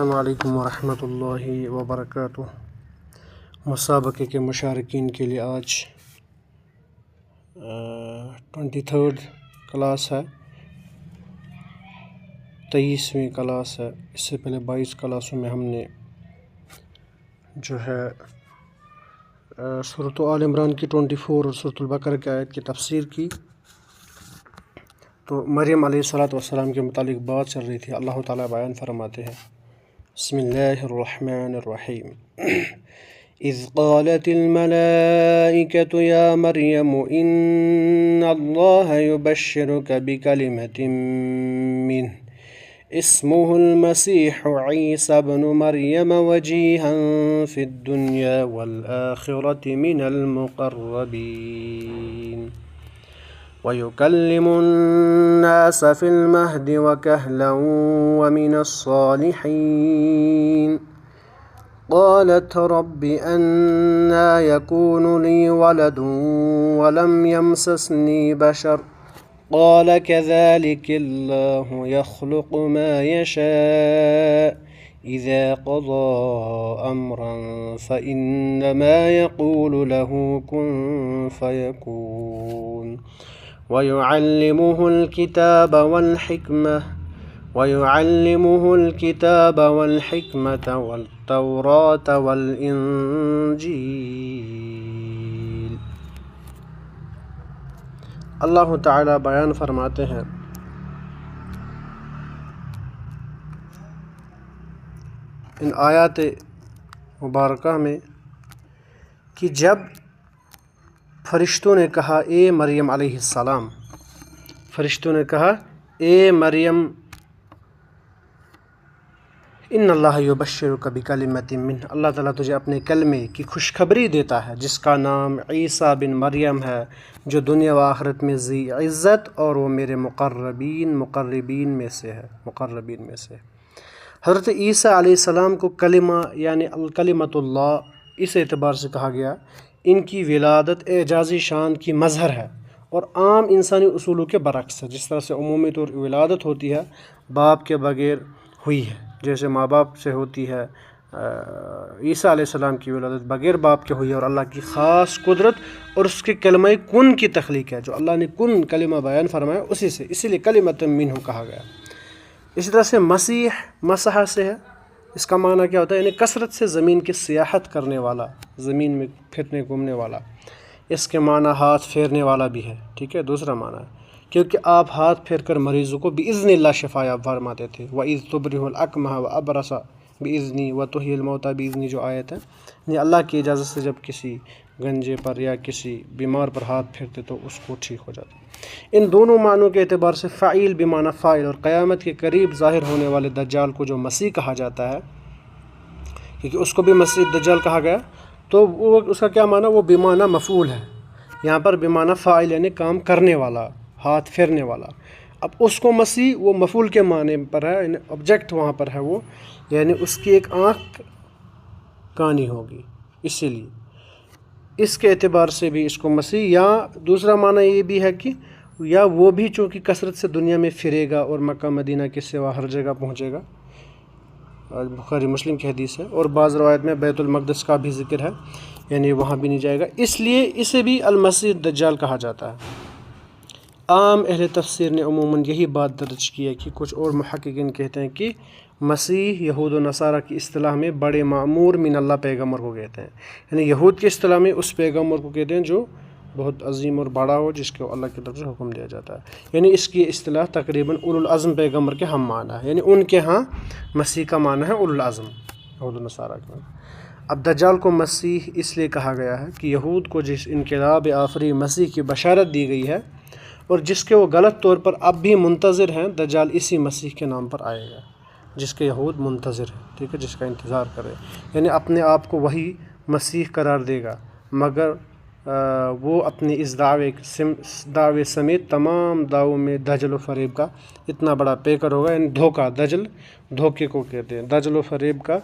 السلام علیکم ورحمۃ اللہ وبرکاتہ۔ مسابقے کے مشارکین کے لیے آج 23rd کلاس ہے، 23ویں کلاس ہے۔ اس سے پہلے 22 کلاسوں میں ہم نے جو ہے سورۃ آل عمران کی 24 اور سورۃ البقرہ کی آیت کی تفسیر کی۔ تو مریم علیہ السلام کے متعلق بات چل رہی تھی۔ اللہ تعالیٰ بیان فرماتے ہیں، بسم اللہ الرحمن الرحیم، اذ قالت الملائکة یا مریم ان اللہ یبشرک بکلمۃ منہ اسمہ المسیح عیسی ابن مریم وجیہا فی الدنیا والآخرۃ من المقربین وَيُكَلِّمُ النَّاسَ فِي الْمَهْدِ وَكَهْلًا وَمِنَ الصَّالِحِينَ قَالَتْ رَبِّ أَنَّىٰ يَكُونُ لِي وَلَدٌ وَلَمْ يَمْسَسْنِي بَشَرٌ قَالَ كَذَٰلِكَ اللَّهُ يَخْلُقُ مَا يَشَاءُ إِذَا قَضَىٰ أَمْرًا فَإِنَّمَا يَقُولُ لَهُ كُن فَيَكُونُ وَيُعَلِّمُهُ الْكِتَابَ وَالْحِكْمَةَ وَالتَّوْرَاةَ وَالْإِنجِيلَ۔ اللہ تعالیٰ بیان فرماتے ہیں، ان آیات مبارکہ میں کہ جب فرشتوں نے کہا اے مریم علیہ السلام، فرشتوں نے کہا اے مریم ان اللہ یبشرک بکلمۃ منہ، اللہ تعالیٰ تجھے اپنے کلمے کی خوشخبری دیتا ہے جس کا نام عیسیٰ بن مریم ہے، جو دنیا و آخرت میں ذی عزت اور وہ میرے مقربین میں سے ہے۔ حضرت عیسیٰ علیہ السلام کو کلمہ یعنی الکلمۃ اللہ اس اعتبار سے کہا گیا، ان کی ولادت اعجازی شان کی مظہر ہے اور عام انسانی اصولوں کے برعکس ہے۔ جس طرح سے عمومی طور ولادت ہوتی ہے باپ کے بغیر ہوئی ہے، جیسے ماں باپ سے ہوتی ہے، عیسیٰ علیہ السلام کی ولادت بغیر باپ کے ہوئی ہے اور اللہ کی خاص قدرت اور اس کے کلمہ کن کی تخلیق ہے، جو اللہ نے کن کلمہ بیان فرمایا اسی لیے کلمۃ منہ کہا گیا۔ اسی طرح سے مسیح مسح سے ہے، اس کا معنی کیا ہوتا ہے؟ یعنی کثرت سے زمین کی سیاحت کرنے والا، زمین میں پھرنے گھومنے والا۔ اس کے معنی ہاتھ پھیرنے والا بھی ہے، ٹھیک ہے، دوسرا معنی ہے، کیونکہ آپ ہاتھ پھیر کر مریضوں کو بِإِذْنِ اللہ شفا یاب فرماتے تھے۔ وَإِذْ تُبْرِئُ الْأَكْمَحَ وَأَبْرَصَ بِإِذْنِي وَتُحْيِي الْمَوْتَىٰ بِإِذْنِي جو آیت ہے، یعنی اللہ کی اجازت سے جب کسی گنجے پر یا کسی بیمار پر ہاتھ پھیرتے تو اس کو ٹھیک ہو جاتا۔ ان دونوں معنوں کے اعتبار سے فعیل بمعنی فاعل اور قیامت کے قریب ظاہر ہونے والے دجال کو جو مسیح کہا جاتا ہے، کیونکہ اس کو بھی مسیح دجال کہا گیا، تو وہ اس کا کیا معنی؟ وہ بمعنی مفعول ہے، یہاں پر بمعنی فاعل یعنی کام کرنے والا، ہاتھ پھیرنے والا۔ اب اس کو مسیح وہ مفعول کے معنی پر ہے، یعنی آبجیکٹ وہاں پر ہے وہ، یعنی اس کی ایک آنکھ کانی ہوگی، اسی لیے اس کے اعتبار سے بھی اس کو مسیح، یا دوسرا معنی یہ بھی ہے کہ یا وہ بھی چونکہ کثرت سے دنیا میں پھرے گا اور مکہ مدینہ کے سوا ہر جگہ پہنچے گا، بخاری مسلم کی حدیث ہے، اور بعض روایت میں بیت المقدس کا بھی ذکر ہے، یعنی وہاں بھی نہیں جائے گا، اس لیے اسے بھی المسیح الدجال کہا جاتا ہے۔ عام اہل تفسیر نے عموماً یہی بات درج کی ہے کہ کچھ اور محققین کہتے ہیں کہ مسیح یہود و نصارہ کی اصطلاح میں بڑے معمور من اللہ پیغمبر کو کہتے ہیں، یعنی یہود کی اصطلاح میں اس پیغمبر کو کہتے ہیں جو بہت عظیم اور بڑا ہو، جس کو اللہ کی طرف سے حکم دیا جاتا ہے، یعنی اس کی اصطلاح تقریباً اولو العزم پیغمبر کے ہم معنی ہے، یعنی ان کے ہاں مسیح کا معنی ہے اولو العزم، یہود و نصارہ کا۔ اب دجال کو مسیح اس لیے کہا گیا ہے کہ یہود کو جس انقلاب آفری مسیح کی بشارت دی گئی ہے اور جس کے وہ غلط طور پر اب بھی منتظر ہیں، دجال اسی مسیح کے نام پر آئے گا جس کے یہود منتظر ہیں، ٹھیک ہے، جس کا انتظار کرے، یعنی اپنے آپ کو وہی مسیح قرار دے گا، مگر وہ اپنے اس دعوے سمیت تمام دعووں میں دجل و فریب کا اتنا بڑا پیکر ہوگا، یعنی دھوکہ، دجل دھوکے کو کہتے ہیں، دجل و فریب کا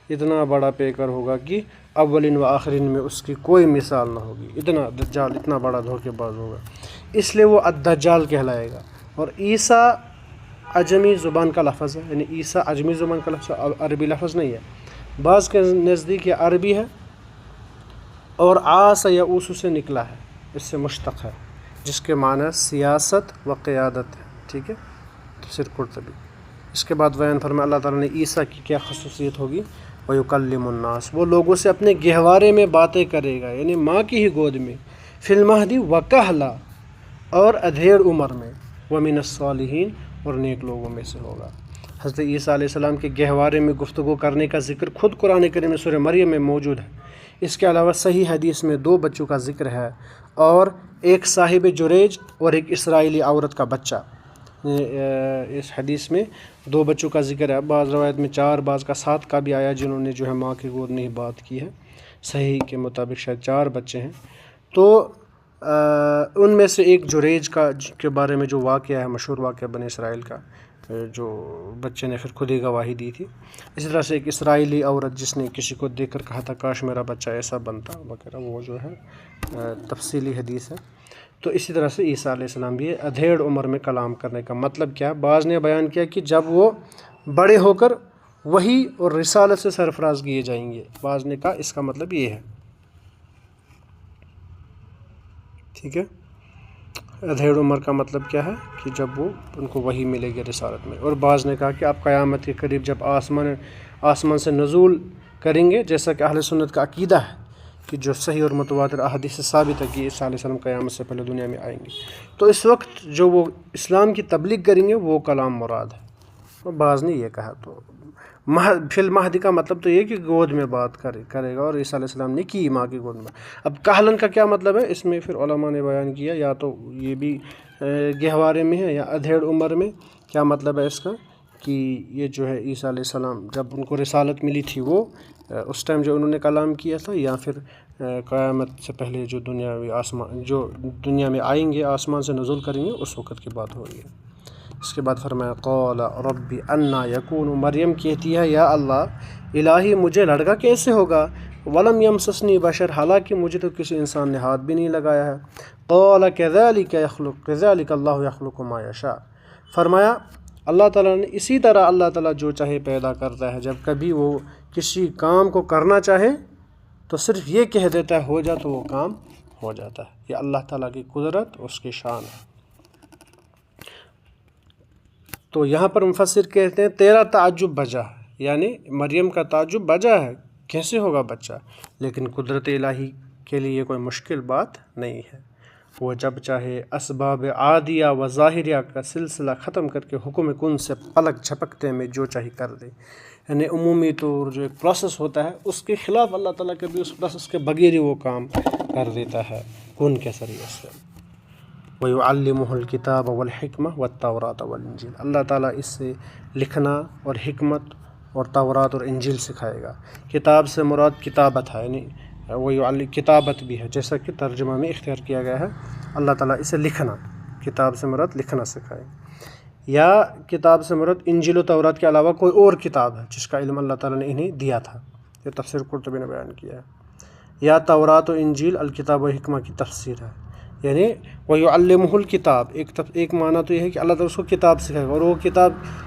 اتنا بڑا پیکر ہوگا کہ اولین و آخرین میں اس کی کوئی مثال نہ ہوگی، اتنا دجال اتنا بڑا دھوکے باز ہوگا، اس لیے وہ الدجال کہلائے گا۔ اور عیسیٰ اجمی زبان کا لفظ ہے، یعنی عیسیٰ اجمی زبان کا لفظ ہے، عربی لفظ نہیں ہے. بعض کے نزدیک یہ عربی ہے اور عاص یا اوسو سے نکلا ہے، اس سے مشتق ہے، جس کے معنی سیاست و قیادت ہے. ٹھیک ہے، تفسیر قرطبی. اس کے بعد بیان فرمایا اللہ تعالیٰ نے عیسیٰ کی کیا خصوصیت ہوگی. وَيُكَلِّمُ النَّاسِ، وہ لوگوں سے اپنے گہوارے میں باتیں کرے گا، یعنی ماں کی ہی گود میں. فی المہدی وکہلا، اور ادھیڑ عمر میں. وَمِنَ الصَّالِحِينَ، اور نیک لوگوں میں سے ہوگا. حضرت عیسیٰ علیہ السلام کے گہوارے میں گفتگو کرنے کا ذکر خود قرآن کریم میں سورہ مریم میں موجود ہے. اس کے علاوہ صحیح حدیث میں 2 بچوں کا ذکر ہے، اور ایک صاحب جریج اور ایک اسرائیلی عورت کا بچہ. اس حدیث میں 2 بچوں کا ذکر ہے. بعض روایت میں 4، بعض کا 7 کا بھی آیا، جنہوں نے جو ہے ماں کی گود میں ہی بات کی ہے. صحیح کے مطابق شاید 4 بچے ہیں. تو ان میں سے ایک جریج کے بارے میں جو واقعہ ہے، مشہور واقعہ بنی اسرائیل کا، جو بچے نے پھر خود ہی گواہی دی تھی. اسی طرح سے ایک اسرائیلی عورت جس نے کسی کو دیکھ کر کہا تھا کاش میرا بچہ ایسا بنتا وغیرہ، وہ جو ہے تفصیلی حدیث ہے. تو اسی طرح سے عیسیٰ علیہ السلام بھی ادھیڑ عمر میں کلام کرنے کا مطلب کیا ہے. بعض نے بیان کیا کہ جب وہ بڑے ہو کر وحی اور رسالت سے سرفراز کیے جائیں گے. بعض نے کہا اس کا مطلب یہ ہے. ٹھیک ہے، ادھیڑ عمر کا مطلب کیا ہے کہ جب وہ ان کو وحی ملے گی رسالت میں. اور بعض نے کہا کہ آپ قیامت کے قریب جب آسمان سے نزول کریں گے، جیسا کہ اہل سنت کا عقیدہ ہے کہ جو صحیح اور متواتر احادیث سے ثابت ہے کہ عیسیٰ علیہ السلام قیامت سے پہلے دنیا میں آئیں گے، تو اس وقت جو وہ اسلام کی تبلیغ کریں گے وہ کلام مراد ہے. اور بعض نے یہ کہا. تو فی المہدی کا مطلب تو یہ کہ گود میں بات کرے گا، اور عیسیٰ علیہ السلام نے کی ماں کی گود میں. اب کہلن کا کیا مطلب ہے، اس میں پھر علماء نے بیان کیا، یا تو یہ بھی گہوارے میں ہے یا ادھیڑ عمر میں. کیا مطلب ہے اس کا کہ یہ جو ہے عیسیٰ علیہ السلام جب ان کو رسالت ملی تھی وہ اس ٹائم جو انہوں نے کلام کیا تھا، یا پھر قیامت سے پہلے جو دنیا میں آئیں گے، آسمان سے نزول کریں گے، اس وقت کی بات ہو رہی ہے. اس کے بعد فرمایا قال رب انا یکون، مریم کہتی ہے یا اللہ الہی مجھے لڑکا کیسے ہوگا. ولم یمسسنی بشر، حالانکہ مجھے تو کسی انسان نے ہاتھ بھی نہیں لگایا ہے. قال کذلک اللہ یخلق ما یشاء، فرمایا اللہ تعالیٰ نے اسی طرح اللہ تعالیٰ جو چاہے پیدا کرتا ہے. جب کبھی وہ کسی کام کو کرنا چاہے تو صرف یہ کہہ دیتا ہے ہو جا، تو وہ کام ہو جاتا ہے. یہ اللہ تعالیٰ کی قدرت، اس کی شان ہے. تو یہاں پر مفسر کہتے ہیں تیرا تعجب بجا ہے، یعنی مریم کا تعجب بجا ہے، کیسے ہوگا بچہ. لیکن قدرت الہی کے لیے یہ کوئی مشکل بات نہیں ہے. وہ جب چاہے اسباب عادیہ و ظاہریہ کا سلسلہ ختم کر کے حکم کن سے پلک جھپکتے میں جو چاہے کر دے. یعنی عمومی طور جو ایک پروسیس ہوتا ہے اس کے خلاف اللہ تعالیٰ کبھی اس پروسیس کے بغیر ہی وہ کام کر دیتا ہے کن کے ذریعے سے. وَيُعَلِّمُهُ الْكِتَابَ وَالْحِكْمَةَ وَالتَّوْرَاةَ وَالْإِنْجِيلَ، اللہ تعالیٰ اس سے لکھنا اور حکمت اور تورات اور انجیل سکھائے گا. کتاب سے مراد کتابت ہے، یعنی کتابت بھی ہے، جیسا کہ ترجمہ میں اختیار کیا گیا ہے. اللہ تعالیٰ اسے لکھنا، کتاب سے مراد لکھنا سکھائے. یا کتاب سے مراد انجیل و تورات کے علاوہ کوئی اور کتاب ہے جس کا علم اللہ تعالیٰ نے انہیں دیا تھا. یہ تفسیر قرطبی نے بیان کیا ہے. یا تورات و انجیل الکتاب و حکمہ کی تفسیر ہے، یعنی وَيُعَلِّمُهُ الْكِتَاب. ایک معنی تو یہ ہے کہ اللہ تعالیٰ اس کو کتاب سکھائے گا، اور وہ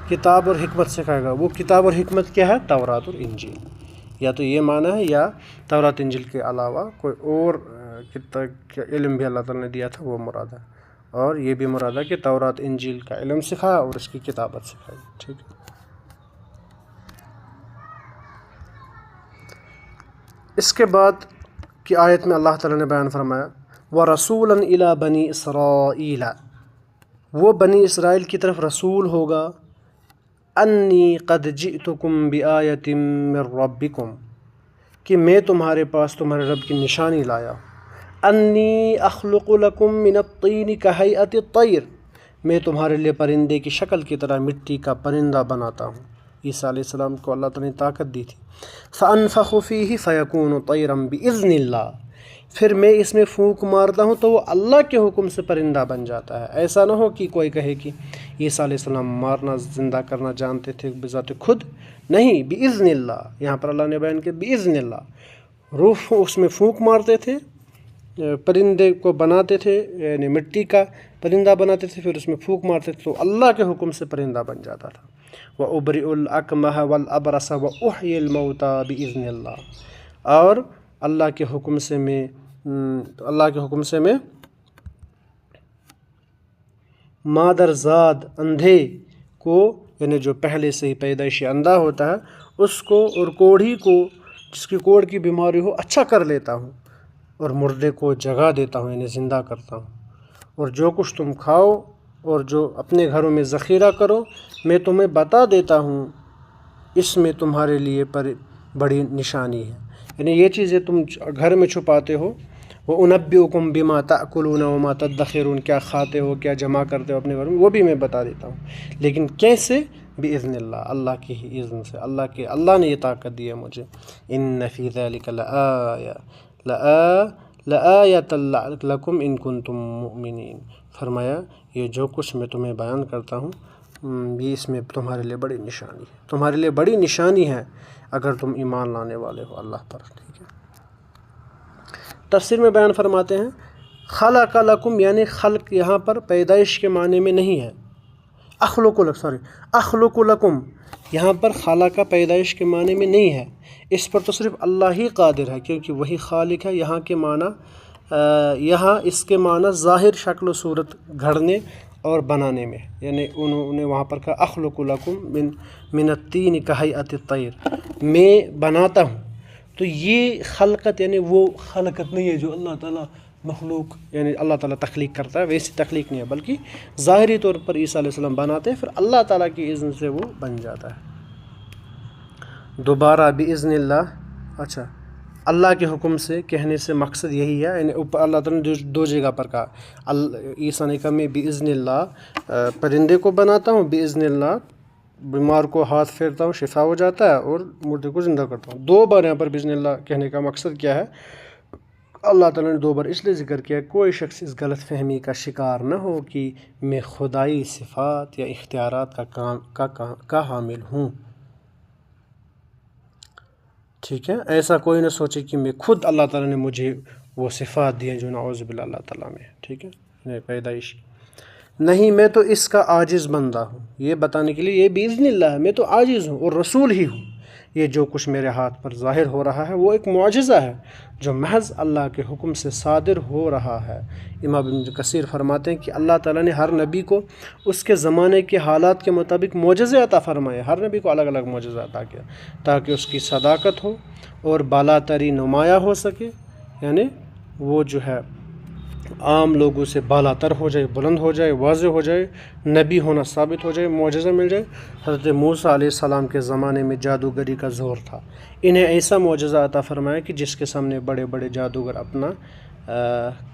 کتاب اور حکمت سکھائے گا. وہ کتاب اور حکمت کیا ہے؟ تورات اور انجیل. یا تو یہ معنی ہے، یا تورات انجیل کے علاوہ کوئی اور علم بھی اللہ تعالیٰ نے دیا تھا وہ مراد ہے. اور یہ بھی مراد ہے کہ تورات انجیل کا علم سکھایا اور اس کی کتابت سکھائی. ٹھیک ہے. اس کے بعد کی آیت میں اللہ تعالیٰ نے بیان فرمایا وَرَسُولًا إِلَىٰ بَنِي إِسْرَائِيلَ، وہ بنی اسرائیل کی طرف رسول ہوگا. أَنِّي قَدْ جِئْتُكُمْ بِآيَةٍ مِّن رَبِّكُمْ، کہ میں تمہارے پاس تمہارے رب کی نشانی لایا. أَنِّي أَخْلُقُ لَكُم مِّنَ الطِّينِ كَهَيْئَةِ الطَّيْرِ، میں تمہارے لیے پرندے کی شکل کی طرح مٹی کا پرندہ بناتا ہوں. عیسیٰ علیہ السلام کو اللہ تعالیٰ نے طاقت دی تھی. فَأَنفَخُ فِيهِ فَيَكُونُ طَيْرًا بِإِذْنِ اللَّهِ، پھر میں اس میں پھونک مارتا ہوں تو وہ اللہ کے حکم سے پرندہ بن جاتا ہے. ایسا نہ ہو کہ کوئی کہے کہ عیسیٰ علیہ السلام مارنا زندہ کرنا جانتے تھے بذات خود، نہیں. بِإِذْنِ اللَّهِ، یہاں پر اللہ نے بیان کیا بِإِذْنِ اللَّهِ. روح اس میں پھونک مارتے تھے پرندے کو بناتے تھے، یعنی مٹی کا پرندہ بناتے تھے، پھر اس میں پھونک مارتے تھے تو اللہ کے حکم سے پرندہ بن جاتا تھا۔ وَأُبْرِئُ الْأَكْمَحَ وَالْأَبْرَصَ وَأُحْيِي الْمَوْتَى بِإِذْنِ اللَّهِ، اور اللہ کے حکم سے میں مادرزاد اندھے کو، یعنی جو پہلے سے ہی پیدائشی اندھا ہوتا ہے اس کو، اور کوڑھی کو جس کی کوڑھ کی بیماری ہو، اچھا کر لیتا ہوں، اور مردے کو جگا دیتا ہوں، یعنی زندہ کرتا ہوں، اور جو کچھ تم کھاؤ اور جو اپنے گھروں میں ذخیرہ کرو میں تمہیں بتا دیتا ہوں، اس میں تمہارے لیے بڑی نشانی ہے، یعنی یہ چیزیں تم گھر میں چھپاتے ہو، وَأُنَبِّئُكُم بِمَا تَأْكُلُونَ وَمَا تَدَّخِرُونَ، کیا کھاتے ہو، کیا جمع کرتے ہو اپنے گھر میں، وہ بھی میں بتا دیتا ہوں، لیکن کیسے؟ بِإِذْنِ اللہ، اللہ کی ہی اذن سے، اللہ نے یہ طاقت دی ہے مجھے۔ إِنَّ فِي ذَلِكَ لَآيَةً لَكُمْ إِن كُنتُم مُؤْمِنِينَ، فرمایا یہ جو کچھ میں تمہیں بیان کرتا ہوں یہ اس میں تمہارے لیے بڑی نشانی ہے، تمہارے لیے بڑی نشانی ہے اگر تم ایمان لانے والے ہو اللہ پر، ٹھیک ہے۔ تفسیر میں بیان فرماتے ہیں خلق لکم، یعنی خلق یہاں پر پیدائش کے معنی میں نہیں ہے، اخلق لکم یہاں پر خالق پیدائش کے معنی میں نہیں ہے، اس پر تو صرف اللہ ہی قادر ہے کیونکہ وہی خالق ہے۔ یہاں کے معنی یہاں اس کے معنی ظاہر شکل و صورت گھڑنے اور بنانے میں، یعنی انہوں نے وہاں پر کہا اخلق لکم من الطین کہیئۃ الطیر، میں بناتا ہوں، تو یہ خلقت یعنی وہ خلقت نہیں ہے جو اللہ تعالیٰ مخلوق، یعنی اللہ تعالیٰ تخلیق کرتا ہے، ویسی تخلیق نہیں ہے، بلکہ ظاہری طور پر عیسیٰ علیہ السلام بناتے ہیں، پھر اللہ تعالیٰ کی اذن سے وہ بن جاتا ہے۔ دوبارہ بِإِذْنِ اللہ، اچھا اللہ کے حکم سے کہنے سے مقصد یہی ہے، یعنی اللہ تعالیٰ نے دو جگہ پر کہا، عیسیٰ نے کہا میں بِإِذْنِ اللہ پرندے کو بناتا ہوں، بِإِذْنِ اللہ بیمار کو ہاتھ پھیرتا ہوں شفا ہو جاتا ہے، اور مردے کو زندہ کرتا ہوں۔ دو بار یہاں پر بِإِذْنِ اللہ کہنے کا مقصد کیا ہے؟ اللہ تعالیٰ نے دو بار اس لیے ذکر کیا کوئی شخص اس غلط فہمی کا شکار نہ ہو کہ میں خدائی صفات یا اختیارات کا حامل ہوں، ٹھیک ہے، ایسا کوئی نہ سوچے کہ میں خود اللہ تعالیٰ نے مجھے وہ صفات دی ہیں جو نعوذ باللہ اللہ تعالیٰ میں، ٹھیک ہے، پیدائش نہیں، میں تو اس کا عاجز بندہ ہوں، یہ بتانے کے لیے یہ بِإِذْنِ اللہ ہے، میں تو عاجز ہوں اور رسول ہی ہوں، یہ جو کچھ میرے ہاتھ پر ظاہر ہو رہا ہے وہ ایک معجزہ ہے جو محض اللہ کے حکم سے صادر ہو رہا ہے۔ امام ابن کثیر فرماتے ہیں کہ اللہ تعالیٰ نے ہر نبی کو اس کے زمانے کے حالات کے مطابق معجزے عطا فرمائے، ہر نبی کو الگ الگ معجزہ عطا کیا تاکہ اس کی صداقت ہو اور بالا تری نمایاں ہو سکے، یعنی وہ جو ہے عام لوگوں سے بالا تر ہو جائے، بلند ہو جائے، واضح ہو جائے، نبی ہونا ثابت ہو جائے، معجزہ مل جائے۔ حضرت موسیٰ علیہ السلام کے زمانے میں جادوگری کا زور تھا، انہیں ایسا معجزہ عطا فرمایا کہ جس کے سامنے بڑے بڑے جادوگر اپنا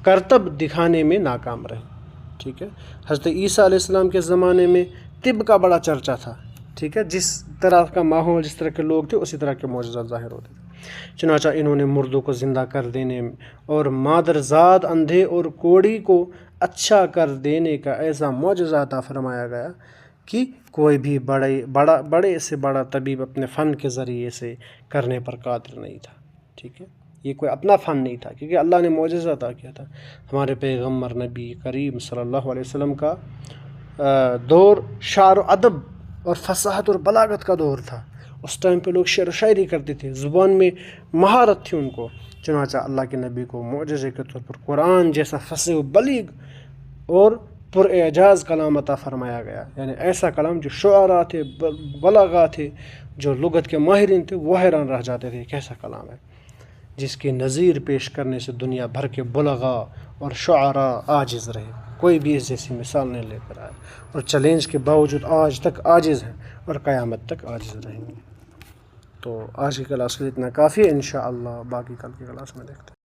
کرتب دکھانے میں ناکام رہے، ٹھیک ہے۔ حضرت عیسیٰ علیہ السلام کے زمانے میں طب کا بڑا چرچا تھا، ٹھیک ہے، جس طرح کا ماحول، جس طرح کے لوگ تھے اسی طرح کے معجزات ظاہر ہوتے تھے۔ چنانچہ انہوں نے مردوں کو زندہ کر دینے اور مادرزاد اندھے اور کوڑھی کو اچھا کر دینے کا ایسا معجزہ عطا فرمایا گیا کہ کوئی بھی بڑے سے بڑا طبیب اپنے فن کے ذریعے سے کرنے پر قادر نہیں تھا، ٹھیک ہے، یہ کوئی اپنا فن نہیں تھا کیونکہ اللہ نے معجزہ عطا کیا تھا۔ ہمارے پیغمبر نبی کریم صلی اللہ علیہ وسلم کا دور شعر و ادب اور فصاحت اور بلاغت کا دور تھا، اس ٹائم پہ لوگ شعر و شاعری کرتے تھے، زبان میں مہارت تھی ان کو، چنانچہ اللہ کے نبی کو معجزے کے طور پر قرآن جیسا فصیح و بلیغ اور پر اعجاز کلام عطا فرمایا گیا، یعنی ایسا کلام جو شعراء تھے، بلاغا تھے، جو لغت کے ماہرین تھے وہ حیران رہ جاتے تھے کیسا کلام ہے، جس کی نظیر پیش کرنے سے دنیا بھر کے بلغا اور شعراء عاجز رہے، کوئی بھی اس جیسی مثال نہیں لے کر آیا، اور چیلنج کے باوجود آج تک عاجز ہیں اور قیامت تک عاجز رہیں گے۔ تو آج کی کلاس کے لیے اتنا کافی ہے، انشاءاللہ باقی کل کی کلاس میں دیکھتے ہیں۔